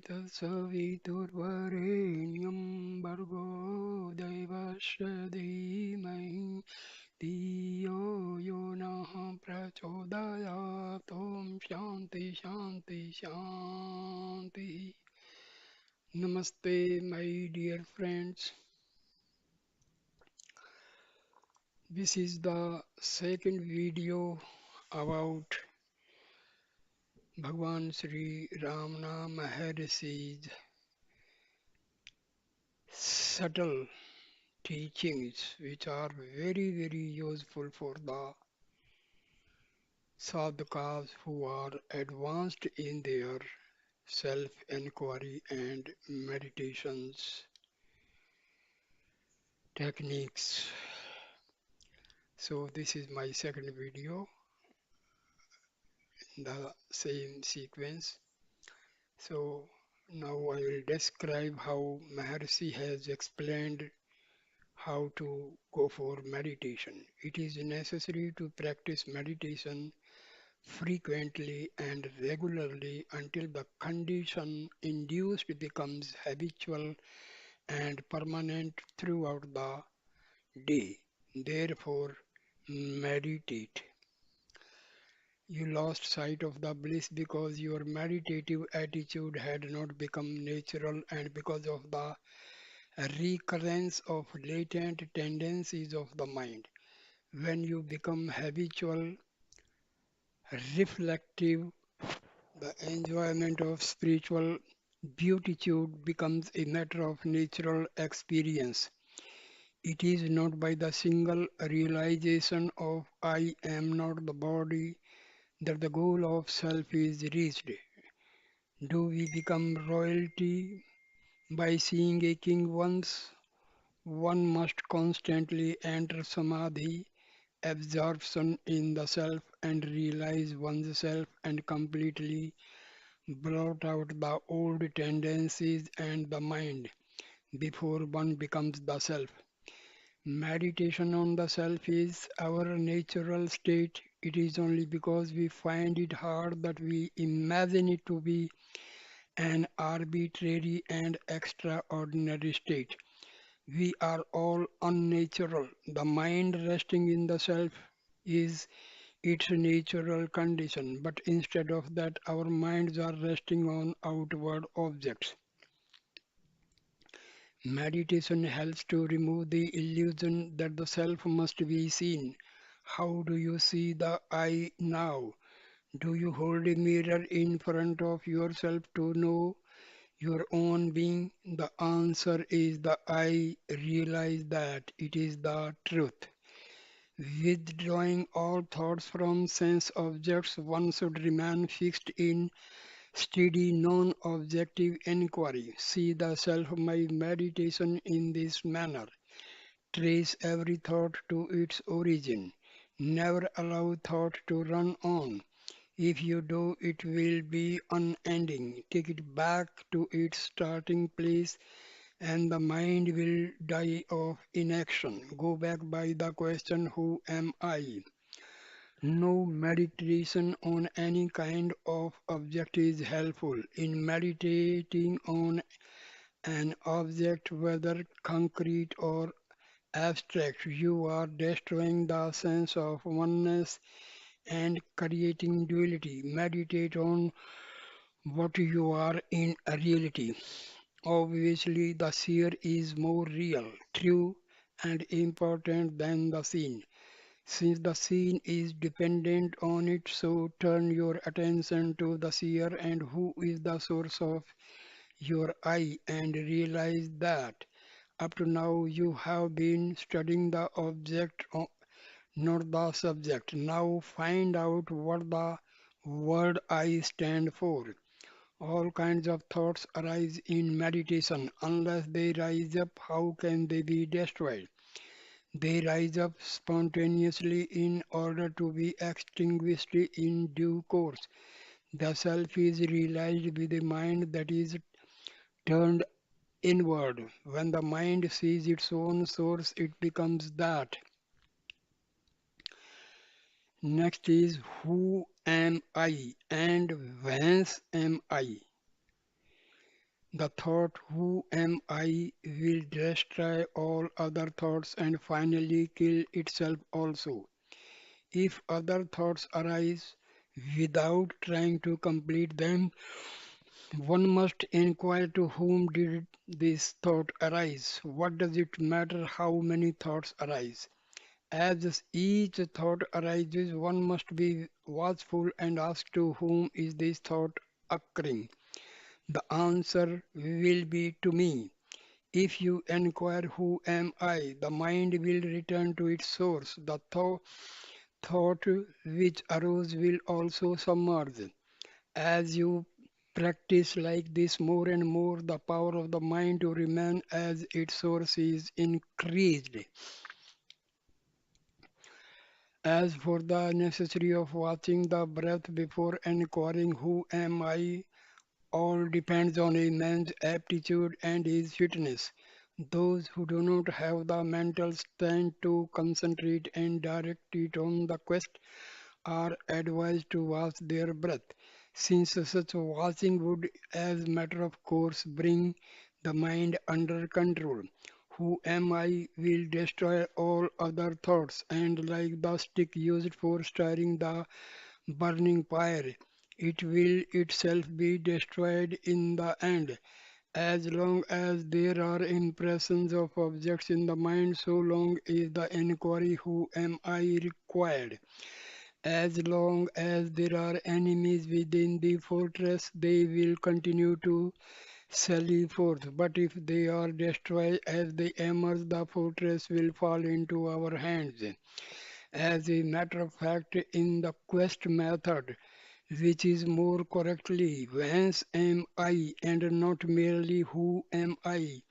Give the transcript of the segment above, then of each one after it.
तत्सवितुर्वरेण्यं भर्गो देवस्य धीमहि धियो यो नः प्रचोदयात् ॐ शान्ति शान्ति शान्तिः. Namaste, my dear friends. This is the second video about Bhagwan Sri Ramana Maharishi's subtle teachings, which are very, very useful for the sadhakas who are advanced in their self inquiry and meditations techniques. So, this is my second video in the same sequence. So, now I will describe how Maharishi has explained how to go for meditation. It is necessary to practice meditation frequently and regularly until the condition induced becomes habitual and permanent throughout the day. Therefore, meditate. You lost sight of the bliss because your meditative attitude had not become natural and because of the recurrence of latent tendencies of the mind. When you become habitual, reflective, the enjoyment of spiritual beatitude becomes a matter of natural experience. It is not by the single realization of I am not the body that the goal of self is reached. Do we become royalty by seeing a king once? One must constantly enter samadhi, absorption in the self, and realize oneself and completely blot out the old tendencies and the mind before one becomes the self. Meditation on the self is our natural state. It is only because we find it hard that we imagine it to be an arbitrary and extraordinary state. We are all unnatural. The mind resting in the self is its natural condition, but instead of that, our minds are resting on outward objects. Meditation helps to remove the illusion that the self must be seen. How do you see the I now? Do you hold a mirror in front of yourself to know your own being? The answer is the I realize that it is the truth. Withdrawing all thoughts from sense objects, one should remain fixed in steady, non objective inquiry. See the self my meditation in this manner. Trace every thought to its origin. Never allow thought to run on. If you do, it will be unending. Take it back to its starting place and the mind will die of inaction. Go back by the question, who am I? No meditation on any kind of object is helpful. In meditating on an object, whether concrete or abstract, you are destroying the sense of oneness and creating duality. Meditate on what you are in reality. Obviously, the seer is more real, true, and important than the seen. Since the seen is dependent on it, so turn your attention to the seer and who is the source of your I and realize that up to now you have been studying the object, not the subject. Now find out what the word I stand for. All kinds of thoughts arise in meditation. Unless they rise up, how can they be destroyed? They rise up spontaneously in order to be extinguished in due course. The self is realized with a mind that is turned inward. When the mind sees its own source, it becomes that. Next is who am I and whence am I? The thought, who am I, will destroy all other thoughts and finally kill itself also. If other thoughts arise without trying to complete them, one must inquire to whom did this thought arise? What does it matter how many thoughts arise? As each thought arises, one must be watchful and ask to whom is this thought occurring. The answer will be to me. If you inquire who am I, the mind will return to its source. The thought which arose will also submerge. As you practice like this more and more, the power of the mind to remain as its source is increased. As for the necessity of watching the breath before inquiring who am I, all depends on a man's aptitude and his fitness. Those who do not have the mental strength to concentrate and direct it on the quest are advised to watch their breath, since such watching would, as matter of course, bring the mind under control. Who am I will destroy all other thoughts, and like the stick used for stirring the burning fire, it will itself be destroyed in the end. As long as there are impressions of objects in the mind, so long is the inquiry who am I required. As long as there are enemies within the fortress, they will continue to sally forth. But if they are destroyed as they emerge, the fortress will fall into our hands. As a matter of fact, in the quest method, which is more correctly whence am I and not merely who am I,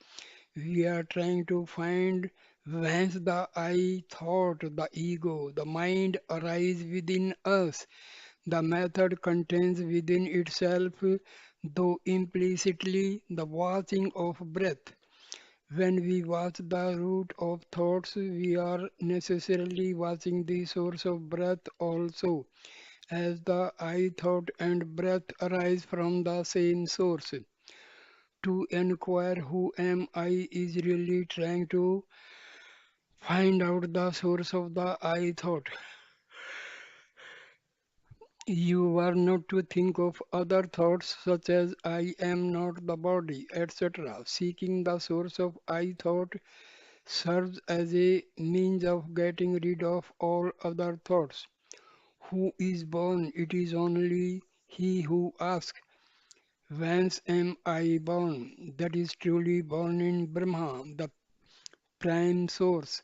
we are trying to find whence the I thought, the ego, the mind arise within us. The method contains within itself, though implicitly, the watching of breath. When we watch the root of thoughts, we are necessarily watching the source of breath also, as the I thought and breath arise from the same source. To inquire who am I is really trying to find out the source of the I thought. You are not to think of other thoughts such as I am not the body, etc. Seeking the source of I thought serves as a means of getting rid of all other thoughts. Who is born? It is only he who asks, whence am I born? That is truly born in Brahma, the prime source.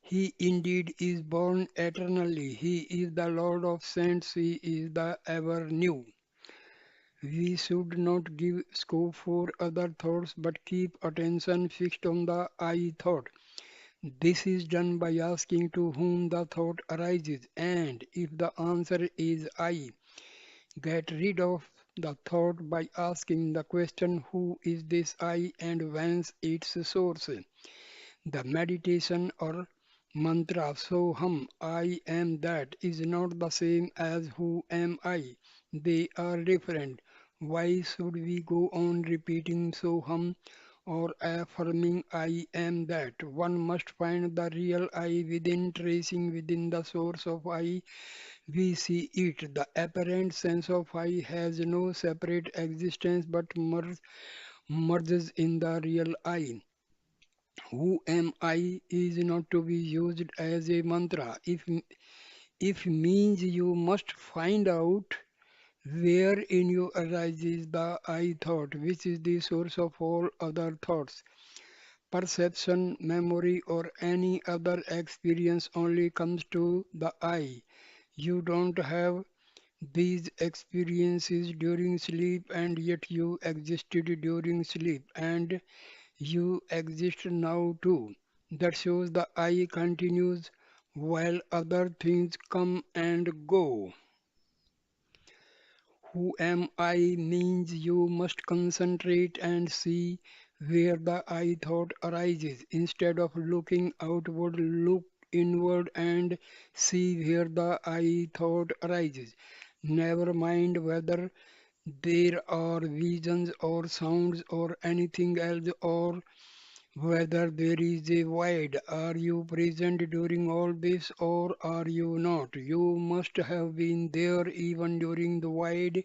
He indeed is born eternally. He is the Lord of saints. He is the ever new. We should not give scope for other thoughts but keep attention fixed on the I thought. This is done by asking to whom the thought arises, and if the answer is I, get rid of the thought by asking the question who is this I and whence its source. The meditation or mantra Soham, I am that, is not the same as who am I. They are different. Why should we go on repeating Soham or affirming I am that? One must find the real I within, tracing within the source of I. We see it. The apparent sense of I has no separate existence but merges in the real I. Who am I is not to be used as a mantra. If means you must find out where in you arises the I thought, which is the source of all other thoughts. Perception, memory, or any other experience only comes to the I. You don't have these experiences during sleep, and yet you existed during sleep, and you exist now too. That shows the I continues while other things come and go. Who am I means you must concentrate and see where the I thought arises. Instead of looking outward, look inward and see where the I thought arises. Never mind whether there are visions or sounds or anything else, or whether there is a void. Are you present during all this or are you not? You must have been there even during the void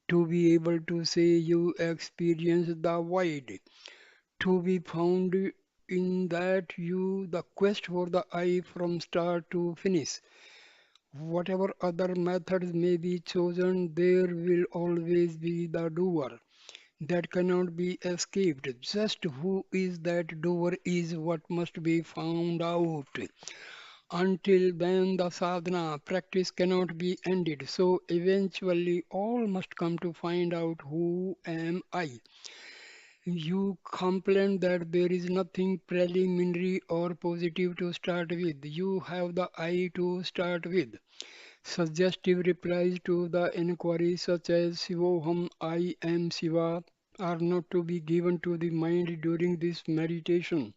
to be able to say you experienced the void. To be found in that you the quest for the I from start to finish. Whatever other methods may be chosen, there will always be the doer that cannot be escaped. Just who is that doer is what must be found out. Until then, the sadhana practice cannot be ended. So eventually, all must come to find out who am I. You complain that there is nothing preliminary or positive to start with. You have the I to start with. Suggestive replies to the inquiry such as Shivoham, I am Shiva, are not to be given to the mind during this meditation.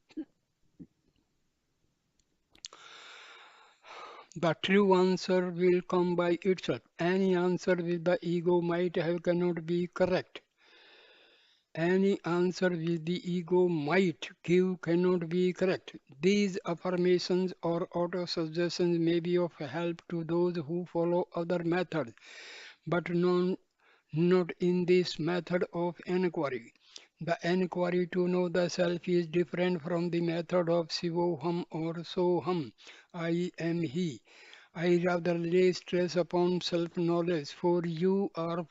The true answer will come by itself. Any answer which the ego might have cannot be correct. Any answer which the ego might give cannot be correct. These affirmations or auto-suggestions may be of help to those who follow other methods, but not in this method of inquiry. The inquiry to know the self is different from the method of Sivoham or Soham. I am he. I rather lay stress upon self knowledge, for you are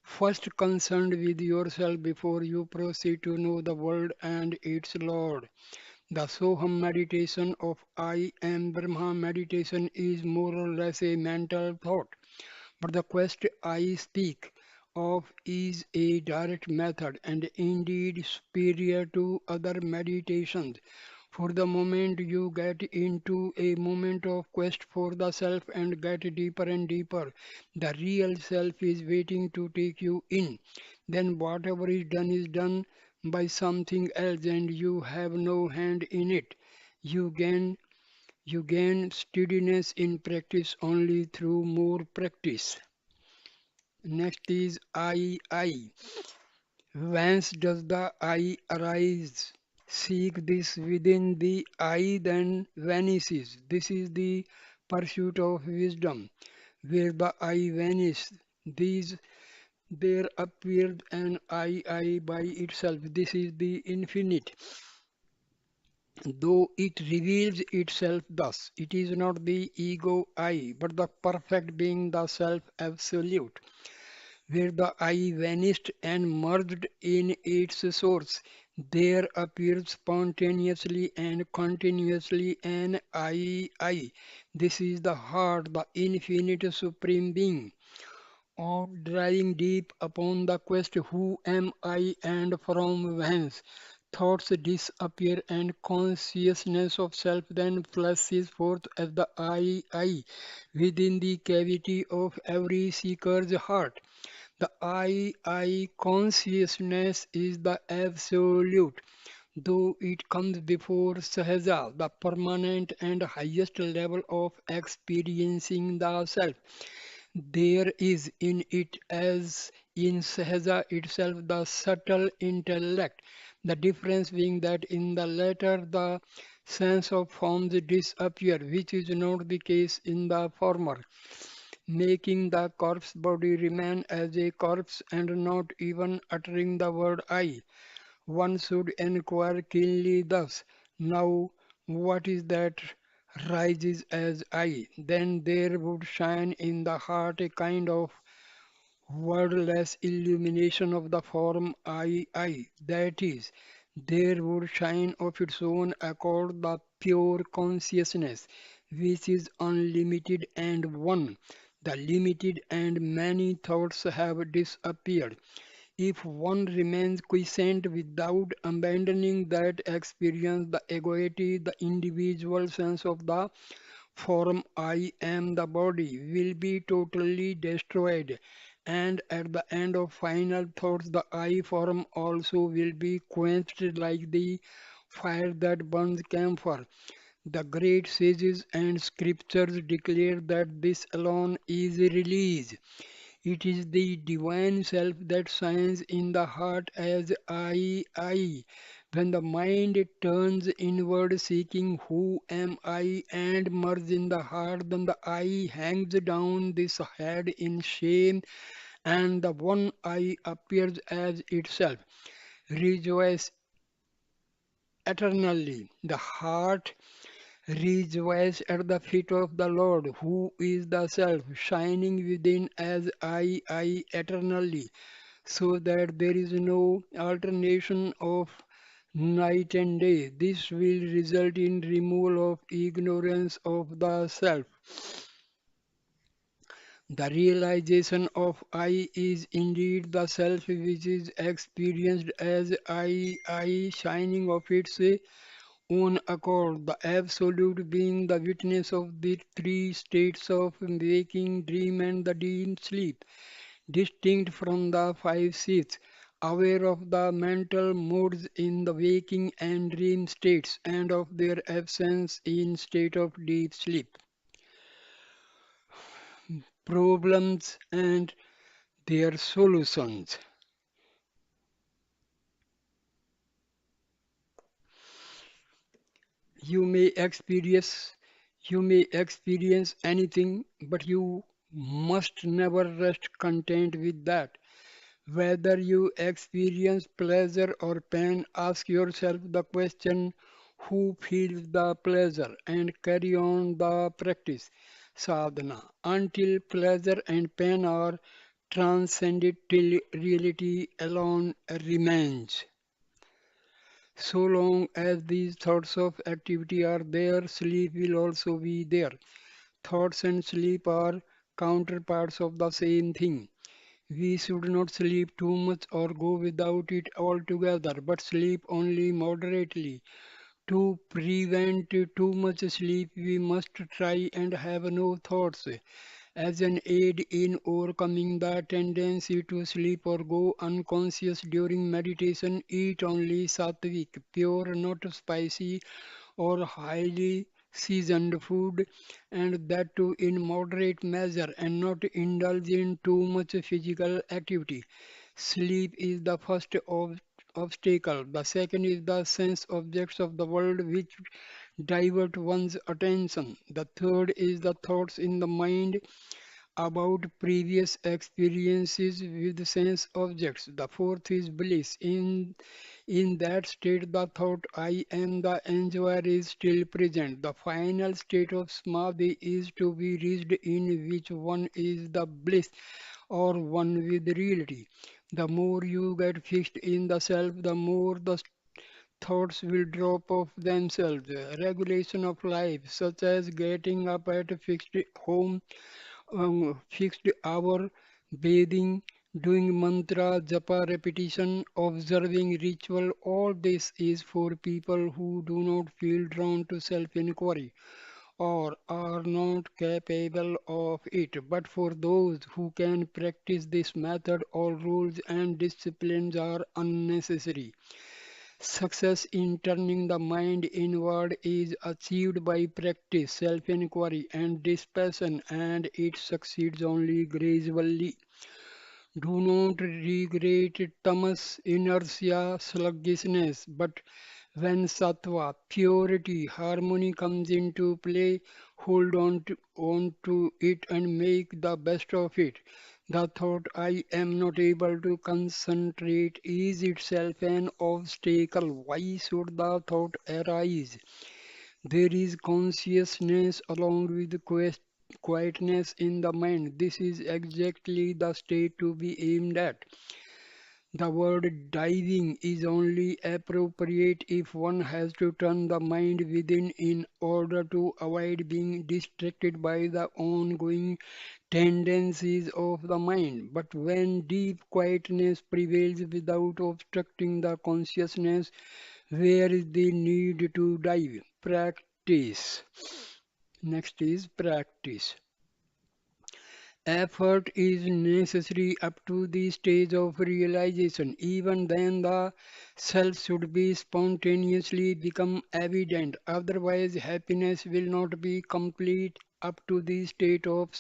first concerned with yourself before you proceed to know the world and its Lord. The Soham meditation of I am Brahma meditation is more or less a mental thought, but the quest I speak of is a direct method and indeed superior to other meditations. For the moment you get into a moment of quest for the self and get deeper and deeper, the real self is waiting to take you in. Then whatever is done by something else and you have no hand in it. You gain you gain steadiness in practice only through more practice. Next is I. Whence does the I arise? Seek this within the I, then vanishes. This is the pursuit of wisdom. Where the I vanishes, these there appeared an I by itself. This is the infinite. Though it reveals itself thus, it is not the ego I, but the perfect being, the self absolute. Where the I vanished and merged in its source, there appears spontaneously and continuously an I. This is the heart, the infinite supreme being. On driving deep upon the quest, who am I and from whence? Thoughts disappear and consciousness of self then flashes forth as the I within the cavity of every seeker's heart. The I consciousness is the absolute, though it comes before Sahaja, the permanent and highest level of experiencing the self. There is in it, as in Sahaja itself, the subtle intellect. The difference being that in the latter, the sense of forms disappear, which is not the case in the former, making the corpse body remain as a corpse and not even uttering the word I. One should inquire keenly thus: now, what is that rises as I? Then there would shine in the heart a kind of wordless illumination of the form I. That is, there would shine of its own accord the pure consciousness, which is unlimited and one. The limited and many thoughts have disappeared. If one remains quiescent without abandoning that experience, the egoity, the individual sense of the form I am the body will be totally destroyed, and at the end of final thoughts, the I form also will be quenched like the fire that burns camphor. The great sages and scriptures declare that this alone is release. It is the divine self that shines in the heart as I. When the mind turns inward seeking who am I and merges in the heart, then the I hangs down this head in shame and the one I appears as itself. Rejoice eternally. The heart rejoices at the feet of the Lord, who is the self, shining within as I eternally, so that there is no alternation of night and day. This will result in removal of ignorance of the self. The realization of I is indeed the self which is experienced as I shining of its own accord, the absolute being the witness of the three states of waking, dream, and the deep sleep, distinct from the five seats, aware of the mental modes in the waking and dream states, and of their absence in state of deep sleep. Problems and their solutions. You may experience you may experience anything, but you must never rest content with that. Whether you experience pleasure or pain, ask yourself the question who feels the pleasure and carry on the practice sadhana until pleasure and pain are transcended till reality alone remains. So long as these thoughts of activity are there, sleep will also be there. Thoughts and sleep are counterparts of the same thing. We should not sleep too much or go without it altogether, but sleep only moderately. To prevent too much sleep, we must try and have no thoughts. As an aid in overcoming the tendency to sleep or go unconscious during meditation, eat only sattvic, pure, not spicy or highly seasoned food, and that too in moderate measure, and not indulge in too much physical activity. Sleep is the first obstacle. The second is the sense objects of the world which divert one's attention. The third is the thoughts in the mind about previous experiences with sense objects. The fourth is bliss. In that state, the thought I am the enjoyer is still present. The final state of samadhi is to be reached in which one is the bliss or one with reality. The more you get fixed in the self, the more the thoughts will drop off themselves. Regulation of life, such as getting up at a fixed home fixed hour, bathing, doing mantra, japa repetition, observing ritual, all this is for people who do not feel drawn to self inquiry or are not capable of it. But for those who can practice this method, all rules and disciplines are unnecessary. Success in turning the mind inward is achieved by practice, self inquiry, and dispassion, and it succeeds only gradually. Do not regret tamas, inertia, sluggishness, but when sattva, purity, harmony comes into play, hold on to it and make the best of it. The thought I am not able to concentrate is itself an obstacle. Why should the thought arise? There is consciousness along with quietness in the mind. This is exactly the state to be aimed at. The word diving is only appropriate if one has to turn the mind within in order to avoid being distracted by the ongoing tendencies of the mind. But when deep quietness prevails without obstructing the consciousness, where is the need to dive? Practice. Next is practice. Effort is necessary up to the stage of realization. Even then, the self should be spontaneously become evident. Otherwise, happiness will not be complete up to the state of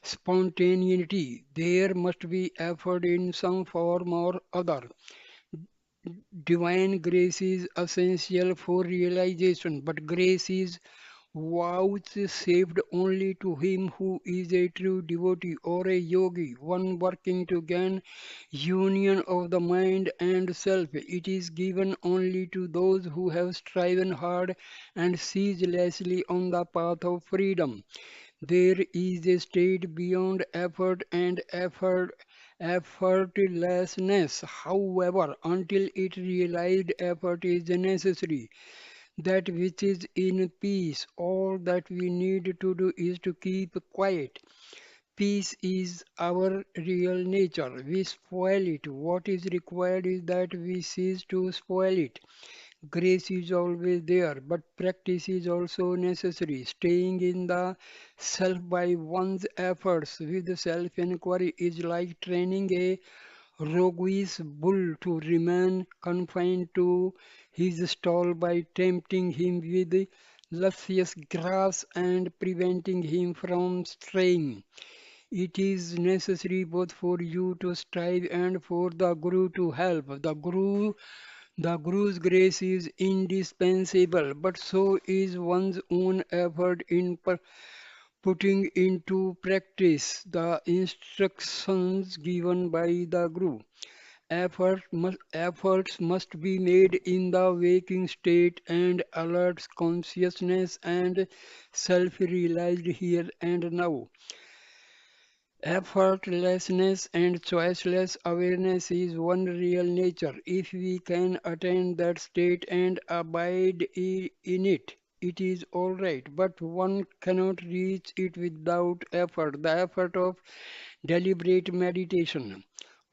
spontaneity. There must be effort in some form or other. Divine grace is essential for realization, but grace is vouchsafed only to him who is a true devotee or a yogi, one working to gain union of the mind and self. It is given only to those who have striven hard and ceaselessly on the path of freedom. There is a state beyond effort and effortlessness. However, until it realized effort is necessary, that which is in peace, all that we need to do is to keep quiet. Peace is our real nature. We spoil it. What is required is that we cease to spoil it. Grace is always there, but practice is also necessary. Staying in the self by one's efforts with self inquiry is like training a roguish bull to remain confined to his stall by tempting him with luscious grass and preventing him from straying. It is necessary both for you to strive and for the Guru to help. The Guru's grace is indispensable, but so is one's own effort in putting into practice the instructions given by the Guru. Efforts must be made in the waking state and alert consciousness and self-realized here and now. Effortlessness and choiceless awareness is one real nature. If we can attain that state and abide in it, it is all right. But one cannot reach it without effort. The effort of deliberate meditation.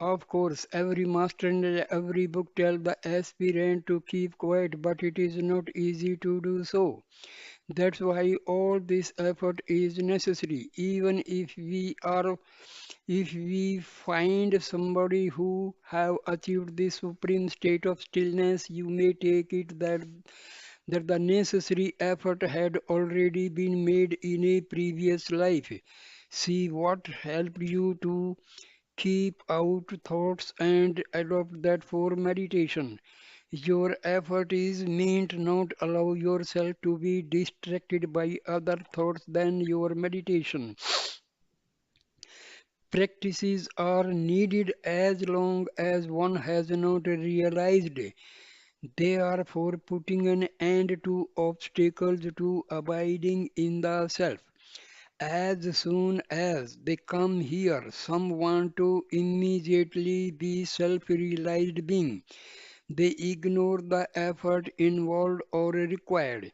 Of course, every master and every book tells the aspirant to keep quiet, but it is not easy to do so. That's why all this effort is necessary. Even if we find somebody who have achieved the supreme state of stillness, you may take it that the necessary effort had already been made in a previous life. See what helped you to keep out thoughts and adopt that for meditation. Your effort is meant not allow yourself to be distracted by other thoughts than your meditation. Practices are needed as long as one has not realized they are for putting an end to obstacles to abiding in the self. As soon as they come here, some want to immediately be self realized being. They ignore the effort involved or required.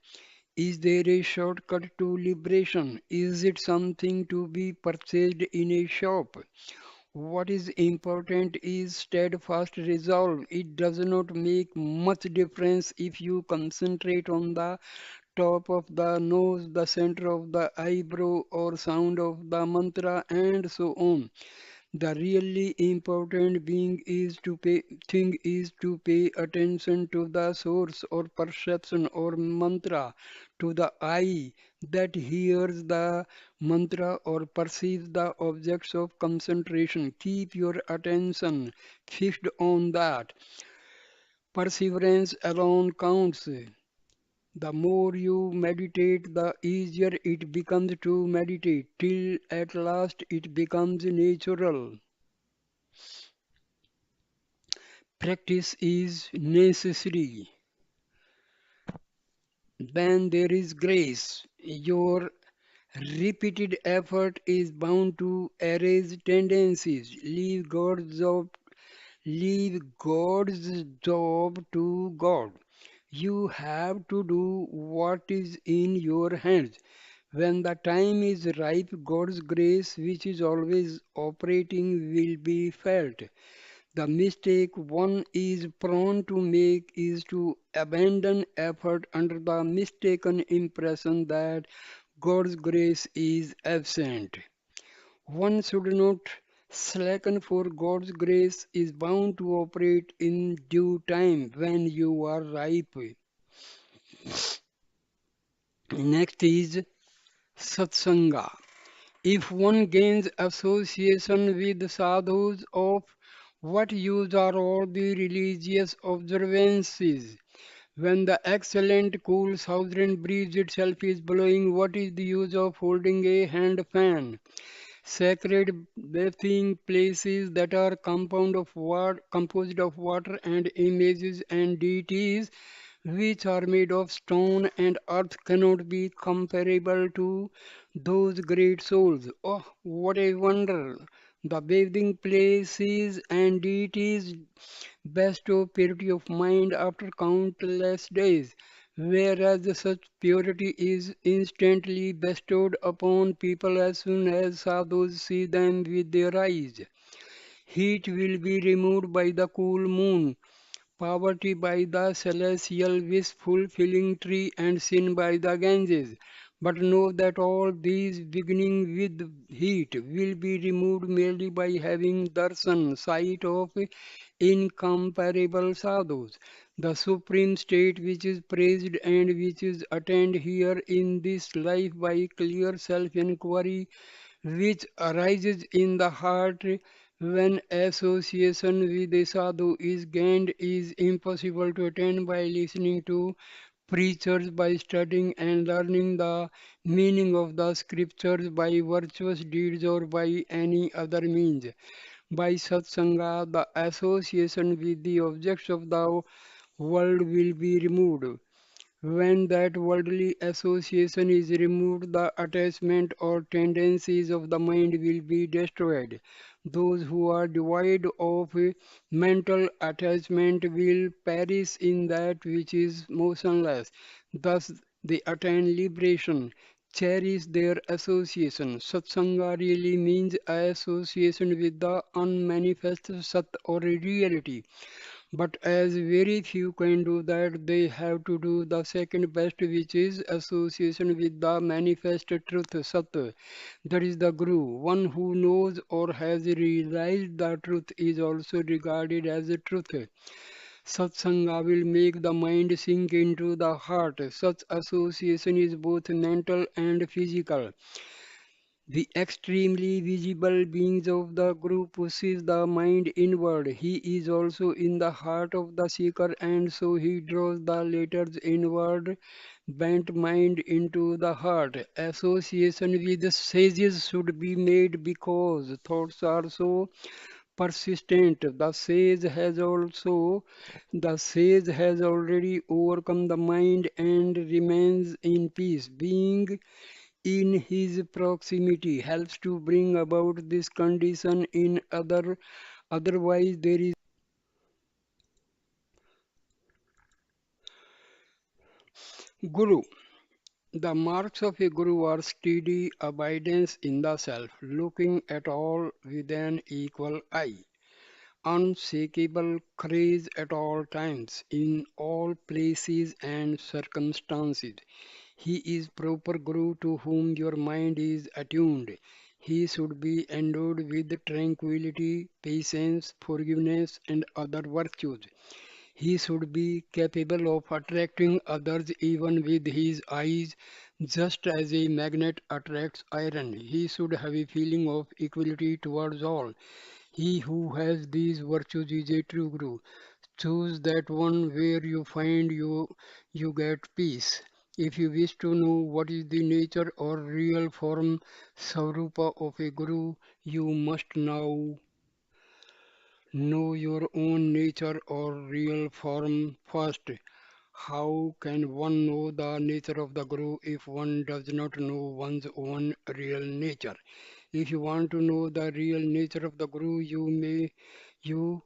Is there a shortcut to liberation? Is it something to be purchased in a shop? What is important is steadfast resolve. It does not make much difference if you concentrate on the top of the nose, the center of the eyebrow, or sound of the mantra, and so on. The really important thing is to pay attention to the source or perception or mantra, to the eye that hears the mantra or perceives the objects of concentration. Keep your attention fixed on that. Perseverance alone counts. The more you meditate, the easier it becomes to meditate, till at last it becomes natural. Practice is necessary. When there is grace, your repeated effort is bound to erase tendencies. Leave God's job to God. You have to do what is in your hands. When the time is ripe, God's grace, which is always operating, will be felt. The mistake one is prone to make is to abandon effort under the mistaken impression that God's grace is absent. One should not slacken, for God's grace is bound to operate in due time when you are ripe. Next is Satsanga. If one gains association with sadhus, of what use are all the religious observances? When the excellent cool southern breeze itself is blowing, what is the use of holding a hand fan? Sacred bathing places that are composed of water and images and deities which are made of stone and earth cannot be comparable to those great souls. Oh, what a wonder! The bathing places and deities bestow purity of mind after countless days, whereas such purity is instantly bestowed upon people as soon as sadhus see them with their eyes. Heat will be removed by the cool moon, poverty by the celestial wish fulfilling tree, and sin by the Ganges. But know that all these, beginning with heat, will be removed merely by having darshan, sight of incomparable sadhus. The supreme state which is praised and which is attained here in this life by clear self-inquiry, which arises in the heart when association with a sadhu is gained, is impossible to attain by listening to preachers, by studying and learning the meaning of the scriptures, by virtuous deeds, or by any other means. By satsanga, the association with the objects of the world will be removed. When that worldly association is removed, the attachment or tendencies of the mind will be destroyed. Those who are devoid of mental attachment will perish in that which is motionless. Thus, they attain liberation. Cherish their association. Satsanga really means association with the unmanifest Sat or reality. But as very few can do that, they have to do the second best, which is association with the manifest truth, Sat. That is the Guru. One who knows or has realized the truth is also regarded as a truth. Satsanga will make the mind sink into the heart. Such association is both mental and physical. The extremely visible beings of the group pushes the mind inward. He is also in the heart of the seeker, and so he draws the latter's inward bent mind into the heart. Association with the sages should be made because thoughts are so persistent. The sage has already overcome the mind and remains in peace. Being in his proximity helps to bring about this condition in otherwise there is guru. The marks of a guru are steady abidance in the self, looking at all with an equal eye, unshakable courage at all times, in all places and circumstances. He is proper Guru to whom your mind is attuned. He should be endowed with tranquility, patience, forgiveness, and other virtues. He should be capable of attracting others even with his eyes, just as a magnet attracts iron. He should have a feeling of equality towards all. He who has these virtues is a true Guru. Choose that one where you get peace. If you wish to know what is the nature or real form Swarupa of a Guru, you must now know your own nature or real form first. How can one know the nature of the Guru if one does not know one's own real nature? If you want to know the real nature of the Guru, you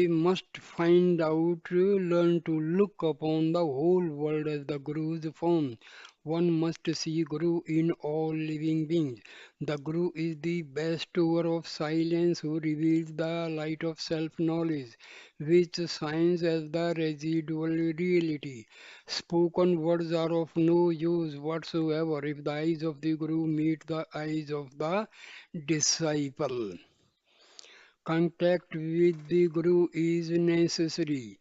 must find out, learn to look upon the whole world as the Guru's form. One must see Guru in all living beings. The Guru is the bestower of silence who reveals the light of self-knowledge, which shines as the residual reality. Spoken words are of no use whatsoever if the eyes of the Guru meet the eyes of the disciple. Contact with the Guru is necessary.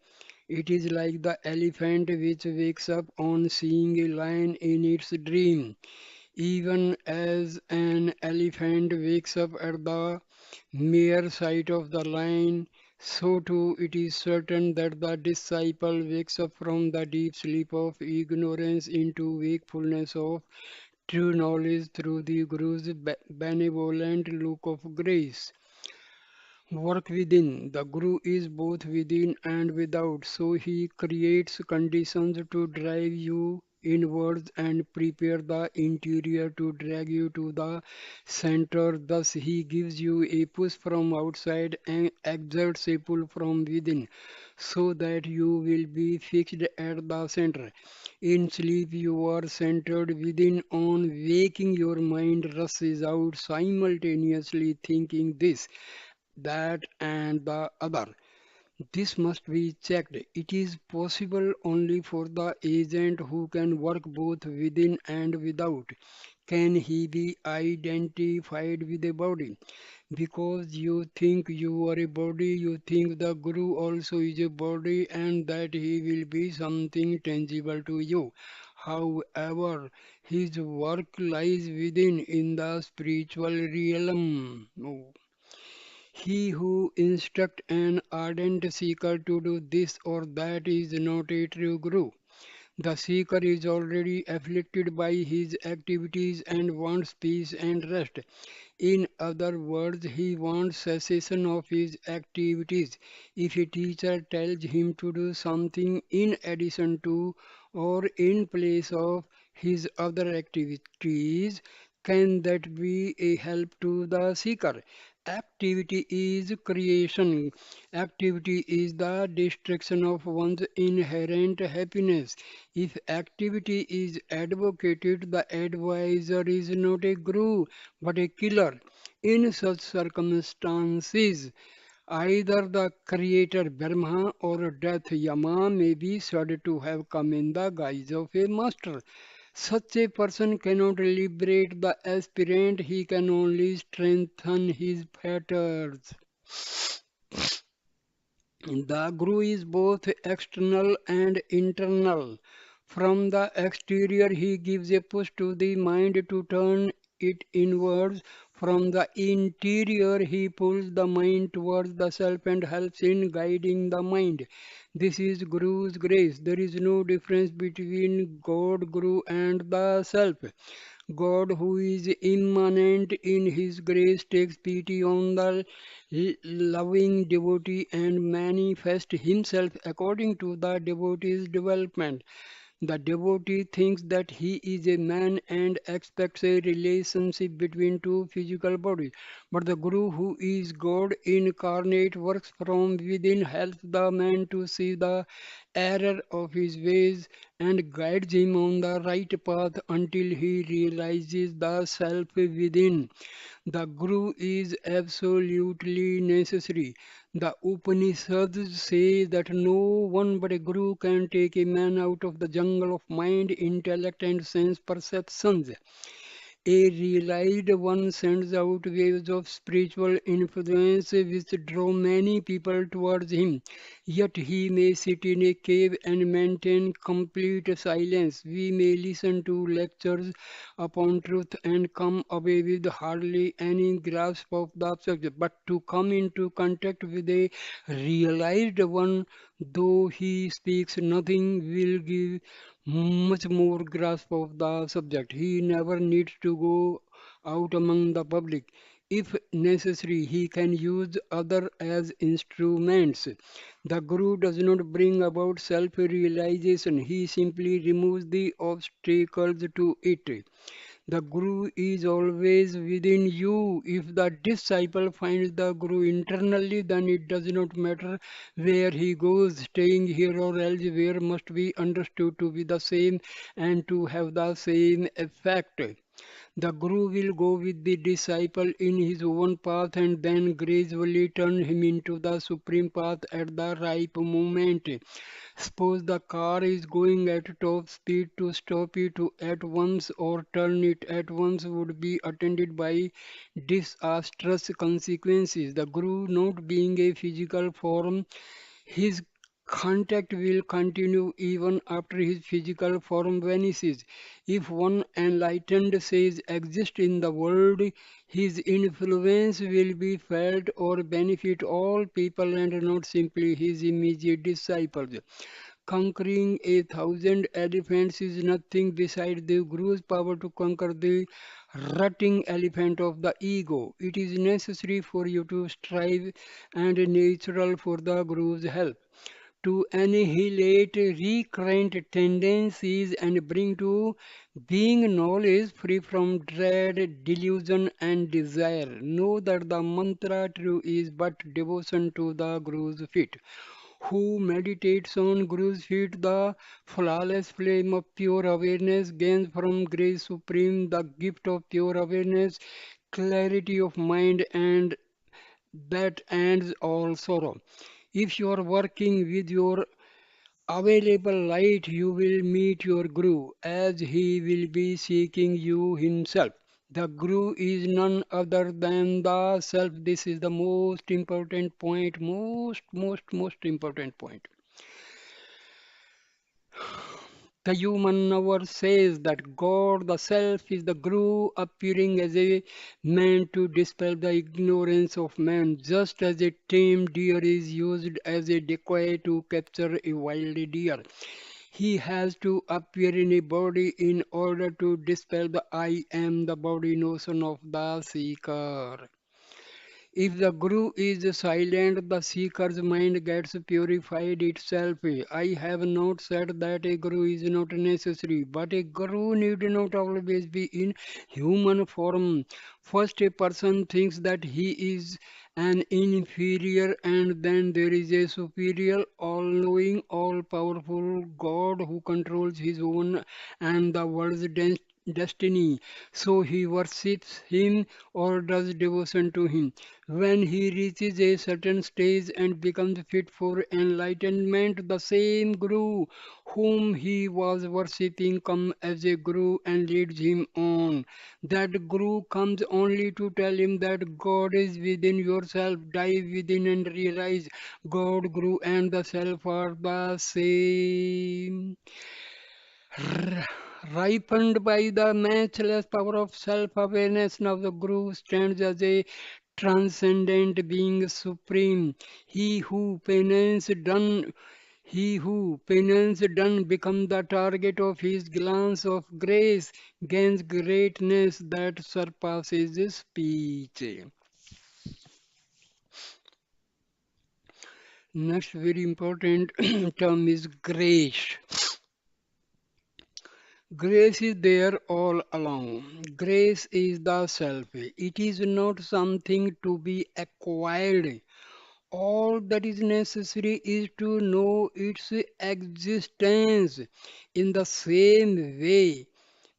It is like the elephant which wakes up on seeing a lion in its dream. Even as an elephant wakes up at the mere sight of the lion, so too it is certain that the disciple wakes up from the deep sleep of ignorance into wakefulness of true knowledge through the Guru's benevolent look of grace. Work within. The Guru is both within and without, so he creates conditions to drive you inwards and prepare the interior to drag you to the center. Thus, he gives you a push from outside and exerts a pull from within, so that you will be fixed at the center. In sleep, you are centered within. On waking, your mind rushes out, simultaneously thinking this, that, and the other. This must be checked. It is possible only for the agent who can work both within and without. Can he be identified with a body? Because you think you are a body, you think the Guru also is a body and that he will be something tangible to you. However, his work lies within in the spiritual realm. He who instructs an ardent seeker to do this or that is not a true guru. The seeker is already afflicted by his activities and wants peace and rest. In other words, he wants cessation of his activities. If a teacher tells him to do something in addition to or in place of his other activities, can that be a help to the seeker? Activity is creation. Activity is the destruction of one's inherent happiness. If activity is advocated, the advisor is not a guru but a killer. In such circumstances, either the creator Brahma or death Yama may be said to have come in the guise of a master. Such a person cannot liberate the aspirant, he can only strengthen his fetters. The Guru is both external and internal. From the exterior, he gives a push to the mind to turn it inwards. From the interior, he pulls the mind towards the self and helps in guiding the mind. This is Guru's grace. There is no difference between God, Guru, and the self. God, who is immanent in His grace, takes pity on the loving devotee and manifests Himself according to the devotee's development. The devotee thinks that he is a man and expects a relationship between two physical bodies. But the Guru, who is God incarnate, works from within, helps the man to see the error of his ways and guides him on the right path until he realizes the self within. The Guru is absolutely necessary. The Upanishads say that no one but a Guru can take a man out of the jungle of mind, intellect, and sense perceptions. A realized one sends out waves of spiritual influence which draw many people towards him. Yet he may sit in a cave and maintain complete silence. We may listen to lectures upon truth and come away with hardly any grasp of the subject. But to come into contact with a realized one, though he speaks nothing, will give much more grasp of the subject. He never needs to go out among the public. If necessary, he can use other as instruments. The Guru does not bring about self-realization. He simply removes the obstacles to it. The Guru is always within you. If the disciple finds the Guru internally, then it does not matter where he goes. Staying here or elsewhere must be understood to be the same and to have the same effect. The Guru will go with the disciple in his own path and then gradually turn him into the supreme path at the ripe moment. Suppose the car is going at top speed, to stop it at once or turn it at once would be attended by disastrous consequences. The Guru, not being a physical form, his Contact will continue even after his physical form vanishes. If one enlightened sage exists in the world, his influence will be felt or benefit all people and not simply his immediate disciples. Conquering 1,000 elephants is nothing beside the Guru's power to conquer the rutting elephant of the ego. It is necessary for you to strive and natural for the Guru's help to annihilate recurrent tendencies and bring to being knowledge free from dread, delusion, and desire. Know that the mantra true is but devotion to the Guru's feet. Who meditates on Guru's feet, the flawless flame of pure awareness gains from grace supreme the gift of pure awareness, clarity of mind, and that ends all sorrow. If you are working with your available light, you will meet your Guru as he will be seeking you himself. The Guru is none other than the self. This is the most important point, most important point. The human hour says that God, the Self, is the Guru appearing as a man to dispel the ignorance of man, just as a tame deer is used as a decoy to capture a wild deer. He has to appear in a body in order to dispel the I am the body notion of the seeker. If the Guru is silent, the seeker's mind gets purified itself. I have not said that a Guru is not necessary, but a Guru need not always be in human form. First, a person thinks that he is an inferior, and then there is a superior, all knowing, all powerful God who controls his own and the world's destiny. So he worships him or does devotion to him. When he reaches a certain stage and becomes fit for enlightenment, the same Guru whom he was worshipping comes as a Guru and leads him on. That Guru comes only to tell him that God is within yourself. Dive within and realize God, Guru, and the Self are the same. R- Ripened by the matchless power of self-awareness, now the Guru stands as a transcendent being supreme. He who penance done he who penance done become the target of his glance of grace, gains greatness that surpasses speech. Next very important term is grace. Grace is there all along. Grace is the self. It is not something to be acquired. All that is necessary is to know its existence. In the same way,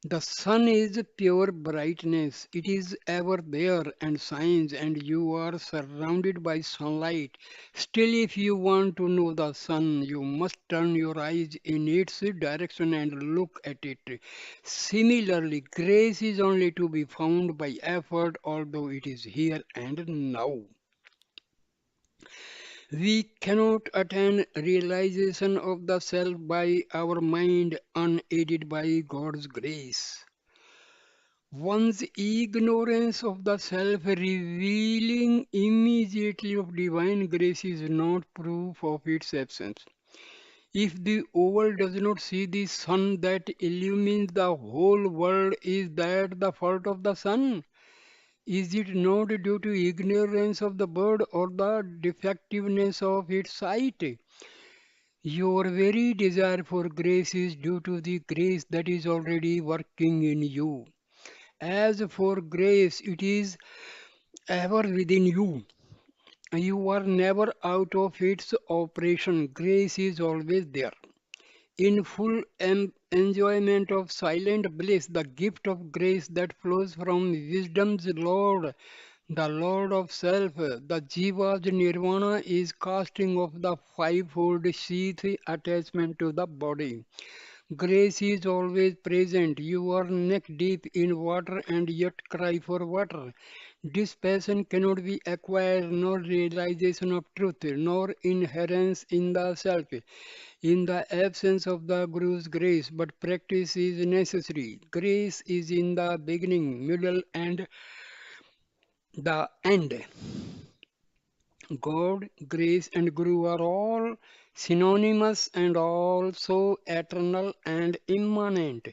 the sun is pure brightness. It is ever there and shines, and you are surrounded by sunlight. Still, if you want to know the sun, you must turn your eyes in its direction and look at it. Similarly, grace is only to be found by effort, although it is here and now. We cannot attain realization of the self by our mind unaided by God's grace. One's ignorance of the self revealing immediately of divine grace is not proof of its absence. If the owl does not see the sun that illumines the whole world, is that the fault of the sun? Is it not due to ignorance of the bird or the defectiveness of its sight? Your very desire for grace is due to the grace that is already working in you. As for grace, it is ever within you. You are never out of its operation. Grace is always there. In full enjoyment of silent bliss, the gift of grace that flows from wisdom's Lord, the Lord of Self, the Jiva's Nirvana is casting off the fivefold sheath attachment to the body. Grace is always present. You are neck deep in water and yet cry for water. This passion cannot be acquired, nor realization of truth, nor inherence in the self. In the absence of the Guru's grace, but practice is necessary. Grace is in the beginning, middle, and the end. God, grace, and Guru are all synonymous and also eternal and immanent.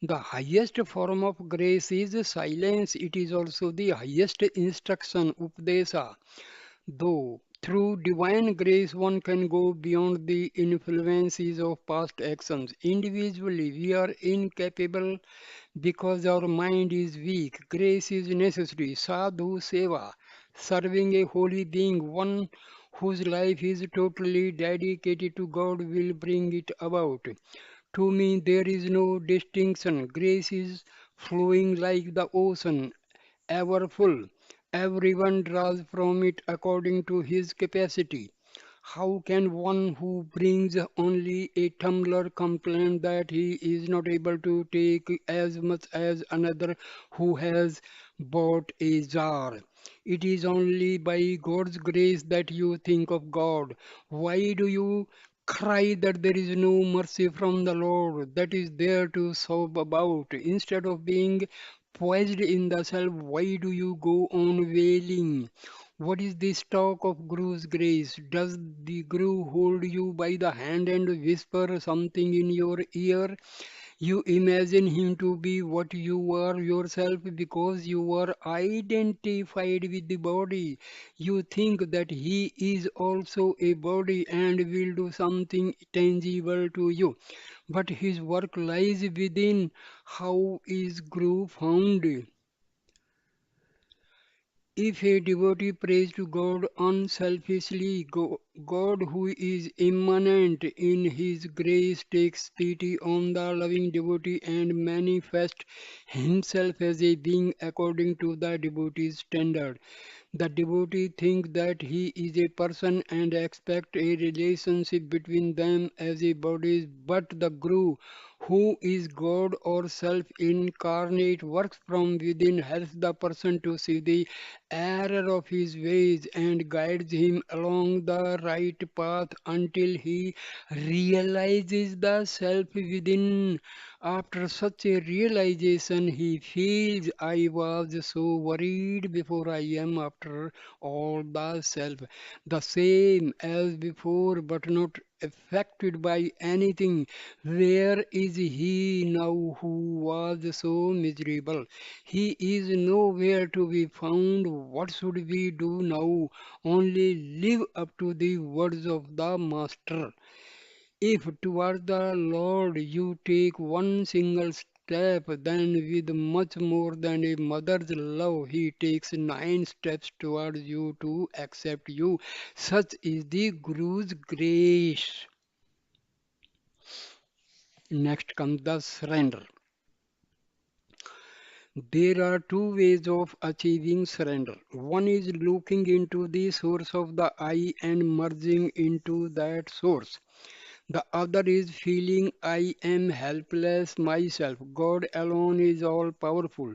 The highest form of grace is silence. It is also the highest instruction, Upadesa. Though through divine grace one can go beyond the influences of past actions. Individually, we are incapable because our mind is weak. Grace is necessary. Sadhu Seva, serving a holy being, one whose life is totally dedicated to God, will bring it about. To me, there is no distinction. Grace is flowing like the ocean, ever full. Everyone draws from it according to his capacity. How can one who brings only a tumbler complain that he is not able to take as much as another who has bought a jar? It is only by God's grace that you think of God. Why do you cry that there is no mercy from the Lord that is there to sob about? Instead of being poised in the self, why do you go on wailing? What is this talk of Guru's grace? Does the Guru hold you by the hand and whisper something in your ear? You imagine him to be what you are yourself because you are identified with the body. You think that he is also a body and will do something tangible to you. But his work lies within. How is Guru found? If a devotee prays to God unselfishly, God, who is immanent in His grace, takes pity on the loving devotee and manifests Himself as a being according to the devotee's standard. The devotee thinks that he is a person and expect a relationship between them as a body, but the Guru, who is God or self incarnate, works from within, helps the person to see the error of his ways and guides him along the right path until he realizes the self within. After such a realization, he feels, I was so worried before, I am after all the self, the same as before, but not affected by anything. Where is he now who was so miserable? He is nowhere to be found. What should we do now? Only live up to the words of the Master. If toward the Lord you take one single step, then with much more than a mother's love, He takes 9 steps towards you to accept you. Such is the Guru's grace. Next comes the surrender. There are two ways of achieving surrender. One is looking into the source of the I and merging into that source. The other is feeling I am helpless myself. God alone is all powerful.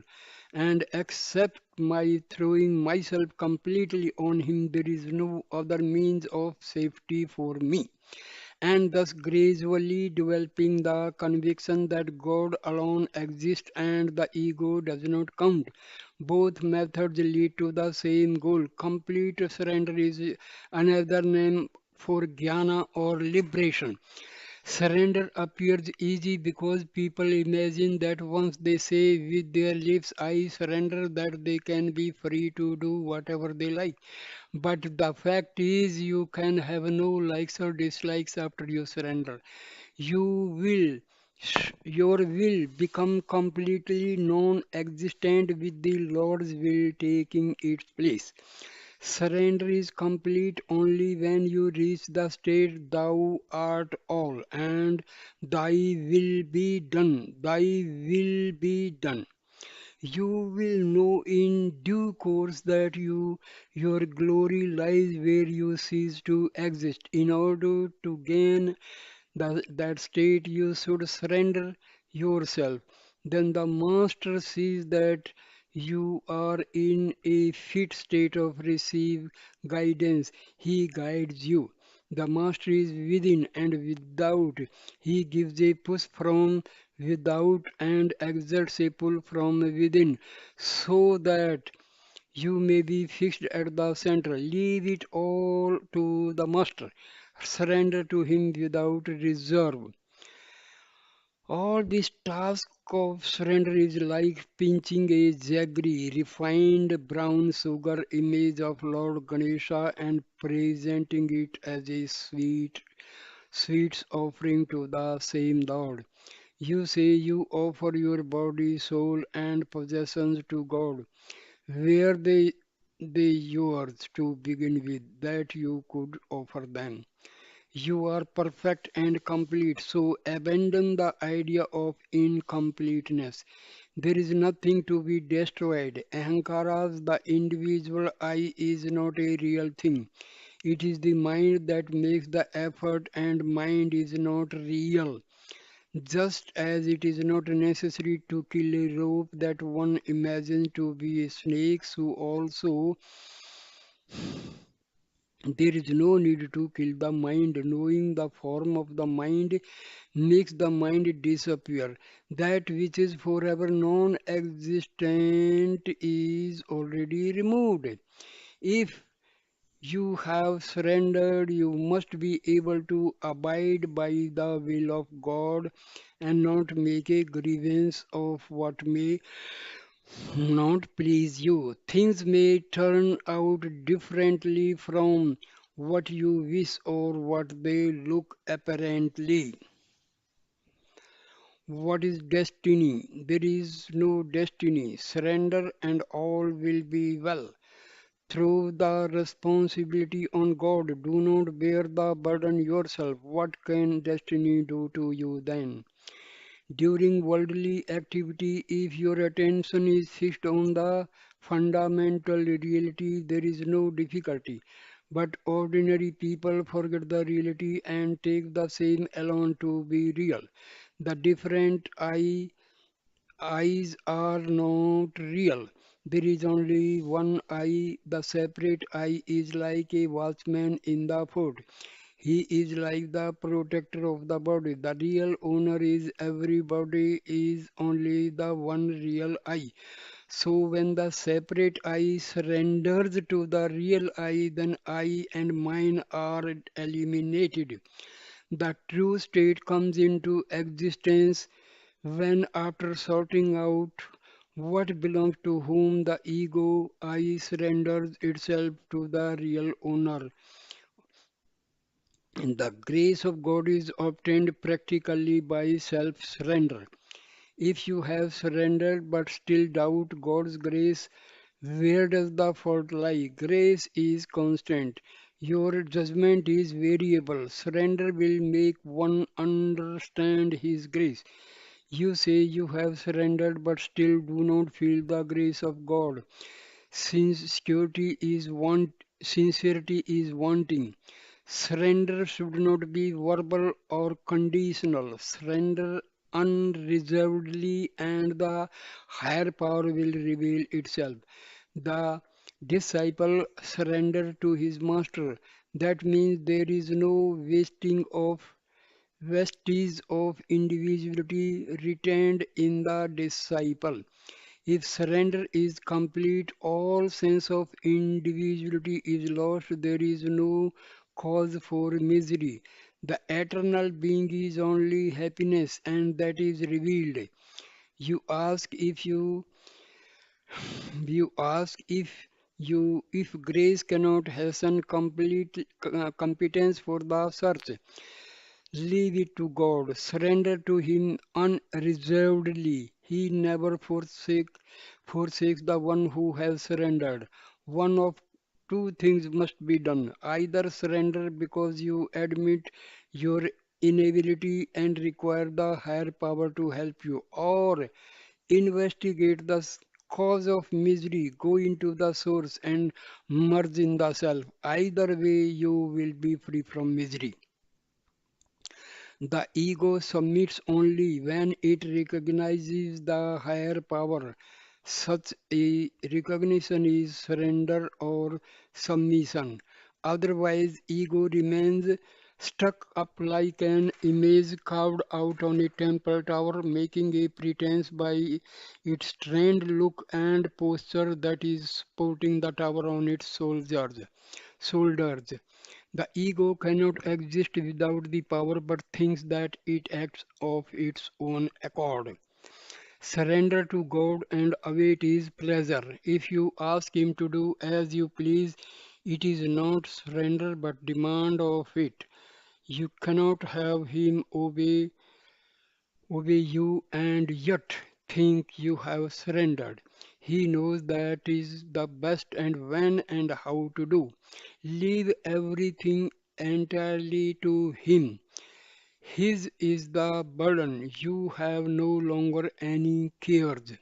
And except my throwing myself completely on Him, there is no other means of safety for me. And thus gradually developing the conviction that God alone exists and the ego does not count. Both methods lead to the same goal. Complete surrender is another name for jnana or liberation. Surrender appears easy because people imagine that once they say with their lips, I surrender, that they can be free to do whatever they like. But the fact is, you can have no likes or dislikes after you surrender. You will, your will become completely non existent with the Lord's will taking its place. Surrender is complete only when you reach the state thou art all and thy will be done. Thy will be done. You will know in due course that your glory lies where you cease to exist. In order to gain that state, you should surrender yourself. Then the master sees that You are in a fit state of receive guidance. He guides you. The master is within and without. He gives a push from without and exerts a pull from within, so that you may be fixed at the center. Leave it all to the master. Surrender to him without reserve. All this task of surrender is like pinching a jaggery, refined brown sugar image of Lord Ganesha and presenting it as a sweets offering to the same Lord. You say you offer your body, soul, and possessions to God. Were they yours to begin with, that you could offer them? You are perfect and complete, so abandon the idea of incompleteness. There is nothing to be destroyed. Ahankaras, the individual I, is not a real thing. It is the mind that makes the effort, and mind is not real. Just as it is not necessary to kill a rope that one imagines to be a snake, so also there is no need to kill the mind. Knowing the form of the mind makes the mind disappear. That which is forever non existent is already removed. If you have surrendered, you must be able to abide by the will of God and not make a grievance of what may not please you. Things may turn out differently from what you wish or what they look apparently. What is destiny? There is no destiny. Surrender and all will be well. Throw the responsibility on God. Do not bear the burden yourself. What can destiny do to you then? During worldly activity, if your attention is fixed on the fundamental reality, there is no difficulty. But ordinary people forget the reality and take the same alone to be real. The different eyes are not real. There is only one eye. The separate eye is like a watchman in the fort. He is like the protector of the body. The real owner is everybody is only the one real eye. So when the separate eye surrenders to the real eye, then I and mine are eliminated. The true state comes into existence when, after sorting out what belongs to whom, the ego I surrenders itself to the real owner. And the grace of God is obtained practically by self surrender. If you have surrendered but still doubt God's grace, where does the fault lie? Grace is constant. Your judgment is variable. Surrender will make one understand His grace. You say you have surrendered but still do not feel the grace of God. Sincerity is wanting. Surrender should not be verbal or conditional. Surrender unreservedly, and the higher power will reveal itself. The disciple surrender to his master. That means there is no wasting of vestige of individuality retained in the disciple. If surrender is complete, all sense of individuality is lost. There is no cause for misery. The eternal being is only happiness, and that is revealed. You ask if you ask if grace cannot hasten complete competence for the search. Leave it to God. Surrender to Him unreservedly. He never forsakes the one who has surrendered. One of two things must be done. Either surrender because you admit your inability and require the higher power to help you, or investigate the cause of misery, go into the source and merge in the self. Either way, you will be free from misery. The ego submits only when it recognizes the higher power. Such a recognition is surrender or submission. Otherwise, ego remains stuck up like an image carved out on a temple tower, making a pretense by its trained look and posture that is supporting the tower on its shoulders. The ego cannot exist without the power but thinks that it acts of its own accord. Surrender to God and await His pleasure. If you ask Him to do as you please, it is not surrender but demand of it. You cannot have Him obey you and yet think you have surrendered. He knows that is the best and when and how to do. Leave everything entirely to Him. His is the burden. You have no longer any cares.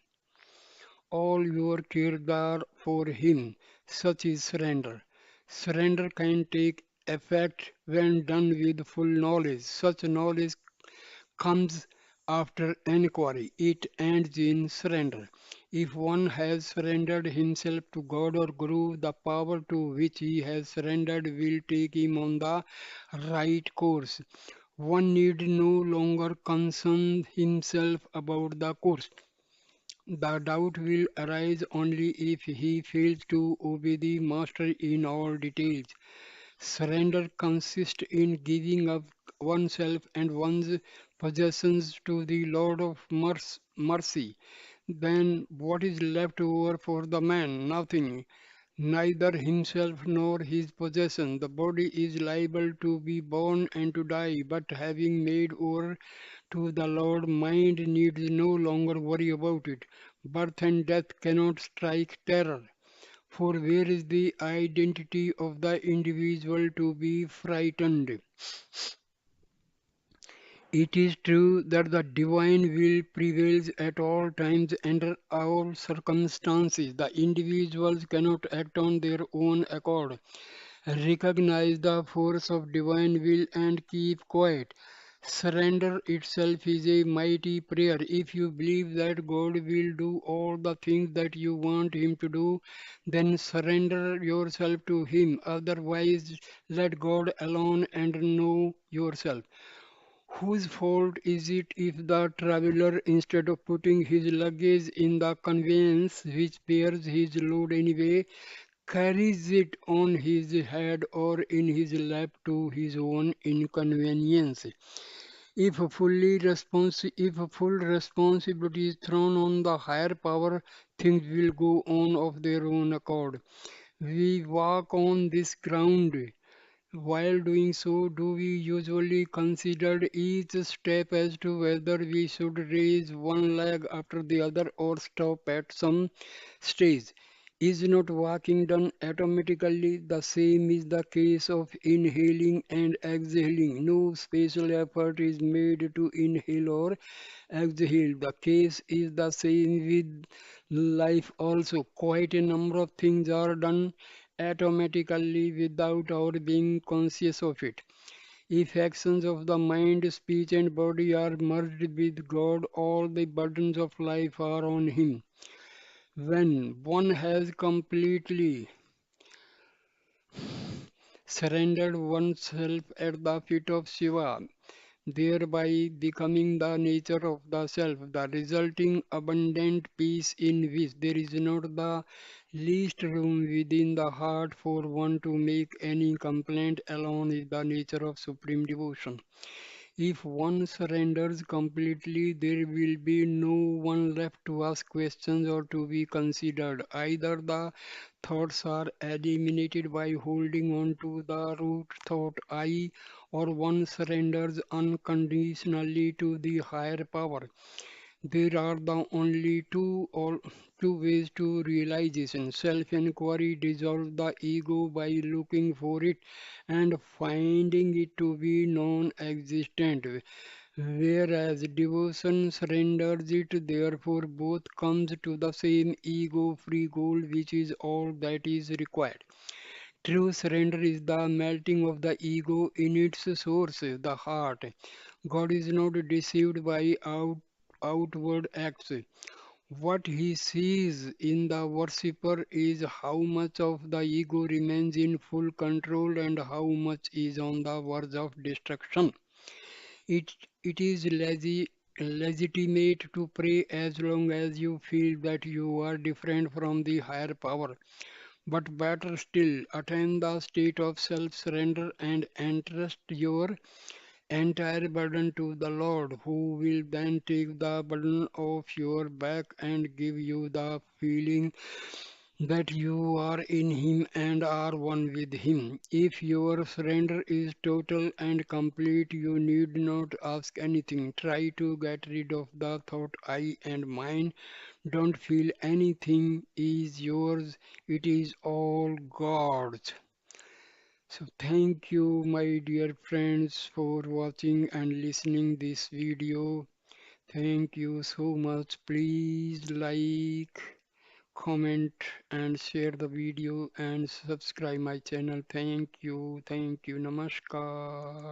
All your cares are for Him. Such is surrender. Surrender can take effect when done with full knowledge. Such knowledge comes after inquiry. It ends in surrender. If one has surrendered himself to God or Guru, the power to which he has surrendered will take him on the right course. One need no longer concern himself about the course. The doubt will arise only if he fails to obey the Master in all details. Surrender consists in giving up oneself and one's possessions to the Lord of mercy. Then what is left over for the man? Nothing. Neither himself nor his possession. The body is liable to be born and to die, but having made over to the Lord, mind needs no longer worry about it. Birth and death cannot strike terror. For where is the identity of the individual to be frightened? It is true that the divine will prevails at all times under all circumstances. The individuals cannot act on their own accord. Recognize the force of divine will and keep quiet. Surrender itself is a mighty prayer. If you believe that God will do all the things that you want Him to do, then surrender yourself to Him. Otherwise, let God alone and know yourself. Whose fault is it if the traveler, instead of putting his luggage in the conveyance which bears his load anyway, carries it on his head or in his lap to his own inconvenience? If full responsibility is thrown on the higher power, things will go on of their own accord. We walk on this ground. While doing so, do we usually consider each step as to whether we should raise one leg after the other or stop at some stage? Is not walking done automatically? The same is the case of inhaling and exhaling. No special effort is made to inhale or exhale. The case is the same with life also. Quite a number of things are done automatically without our being conscious of it. If actions of the mind, speech, and body are merged with God, all the burdens of life are on Him. When one has completely surrendered oneself at the feet of Shiva, thereby becoming the nature of the self, the resulting abundant peace in which there is not the least room within the heart for one to make any complaint alone is the nature of supreme devotion. If one surrenders completely, there will be no one left to ask questions or to be considered. Either the thoughts are eliminated by holding on to the root thought I, or one surrenders unconditionally to the higher power. There are the only two ways to realization. Self-inquiry dissolves the ego by looking for it and finding it to be non-existent. Whereas devotion surrenders it, therefore both comes to the same ego-free goal, which is all that is required. True surrender is the melting of the ego in its source, the heart. God is not deceived by outward acts. What he sees in the worshipper is how much of the ego remains in full control and how much is on the verge of destruction. It, it is legitimate to pray as long as you feel that you are different from the higher power. But better still, attain the state of self surrender and entrust your entire burden to the Lord, who will then take the burden off your back and give you the feeling that you are in Him and are one with Him. If your surrender is total and complete, you need not ask anything. Try to get rid of the thought I and mine. Don't feel anything is yours, it is all God's. So thank you my dear friends for watching and listening this video. Thank you so much. Please like, comment and share the video and subscribe my channel. Thank you. Thank you. Namaskar.